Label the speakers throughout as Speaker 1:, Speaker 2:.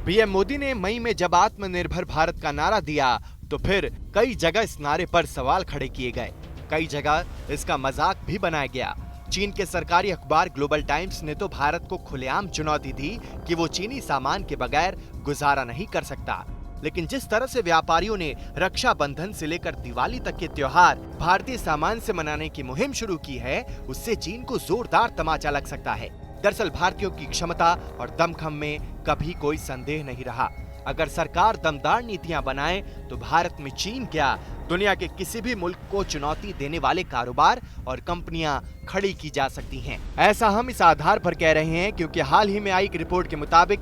Speaker 1: PM Modi ने मई में जब आत्मनिर्भर भारत का नारा दिया तो फिर कई जगह इस नारे पर सवाल खड़े किए गए। कई जगह इसका मजाक भी बनाया गया। चीन के सरकारी अखबार ग्लोबल टाइम्स ने तो भारत को खुलेआम चुनौती दी कि वो चीनी सामान के बगैर गुजारा नहीं कर सकता। लेकिन जिस तरह से व्यापारियों ने रक्षाबंधन से लेकर दिवाली तक के त्योहार भारतीय सामान से मनाने की मुहिम शुरू की है, उससे चीन को जोरदार तमाचा लग सकता है। दरअसल भारतीयों की क्षमता और दमखम में कभी कोई संदेह नहीं रहा। अगर सरकार दमदार नीतियां बनाए तो भारत में चीन क्या, दुनिया के किसी भी मुल्क को चुनौती देने वाले कारोबार और कंपनियां खड़ी की जा सकती हैं। ऐसा हम इस आधार पर कह रहे हैं क्योंकि हाल ही में आई एक रिपोर्ट के मुताबिक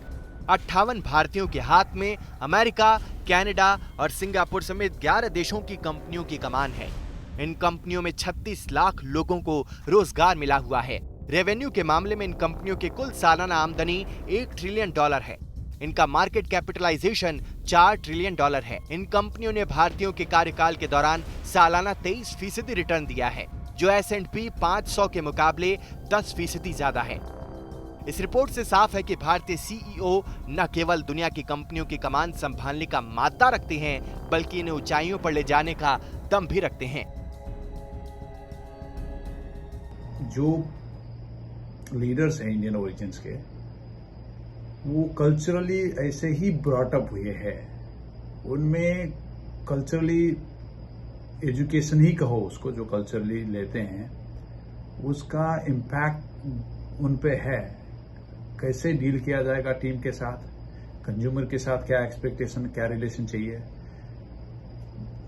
Speaker 1: 58 भारतीयों के हाथ में अमेरिका, कनाडा और सिंगापुर समेत 11 देशों की कंपनियों की कमान है। इन कंपनियों में 36 लाख लोगों को रोजगार मिला हुआ है। रेवेन्यू के मामले में इन कंपनियों की कुल सालाना आमदनी $1 ट्रिलियन है। इनका मार्केट कैपिटलाइजेशन $4 ट्रिलियन है। इन कंपनियों ने भारतीयों के कार्यकाल के दौरान सालाना 23% रिटर्न दिया है, जो S&P 500 के मुकाबले 10% ज्यादा है। इस रिपोर्ट से साफ है कि भारतीय सीईओ न केवल दुनिया की कंपनियों की कमान संभालने का मादा रखते हैं, बल्कि इन्हें ऊंचाइयों पर ले जाने का दम भी रखते हैं।
Speaker 2: जो लीडर्स हैं इंडियन ओरिजिन्स के, वो कल्चरली ऐसे ही ब्रॉट अप हुए हैं। उनमें कल्चरली एजुकेशन ही कहो उसको, जो कल्चरली लेते हैं, उसका इम्पैक्ट उन पे है। कैसे डील किया जाएगा टीम के साथ, कंज्यूमर के साथ क्या एक्सपेक्टेशन, क्या रिलेशन चाहिए,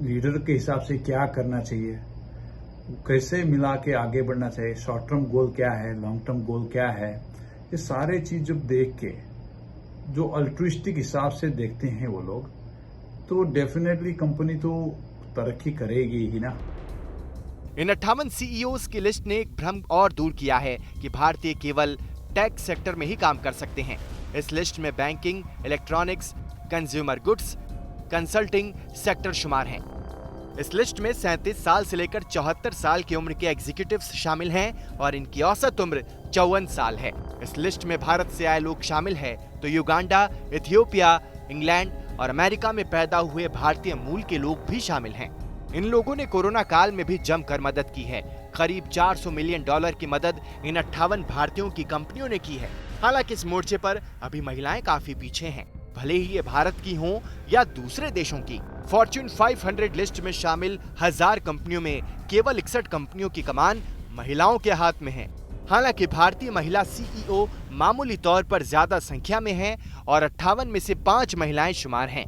Speaker 2: लीडर के हिसाब से क्या करना चाहिए, कैसे मिला के आगे बढ़ना चाहिए, शॉर्ट टर्म गोल क्या है, लॉन्ग टर्म गोल क्या है, ये सारे चीज जब देख के जो अल्ट्रुइस्टिक हिसाब से देखते हैं वो लोग, तो डेफिनेटली कंपनी तो तरक्की करेगी ही ना।
Speaker 1: इन 58 सीईओज की लिस्ट ने एक भ्रम और दूर किया है कि भारतीय केवल टेक सेक्टर में ही काम कर सकते हैं। इस लिस्ट में banking, electronics, consumer goods, consulting sector शुमार हैं। इस लिस्ट में 37 साल से लेकर 74 साल की उम्र के एग्जीक्यूटिव्स शामिल हैं और इनकी औसत उम्र 54 साल है। इस लिस्ट में भारत से आए लोग शामिल हैं तो युगांडा, इथियोपिया, इंग्लैंड और अमेरिका में पैदा हुए भारतीय मूल के लोग भी शामिल हैं। इन लोगों ने कोरोना काल में भी जमकर मदद की है। करीब $400 मिलियन की मदद इन 58 भारतीयों की कंपनियों ने की है। हालांकि इस मोर्चे पर अभी महिलाएं काफी पीछे हैं, भले ही ये भारत की हों या दूसरे देशों की। फॉर्च्यून 500 लिस्ट में शामिल 1000 कंपनियों में केवल 61 कंपनियों की कमान महिलाओं के हाथ में है। हालांकि भारतीय महिला सीईओ मामूली तौर पर ज्यादा संख्या में हैं और 58 में से 5 महिलाएं शुमार हैं।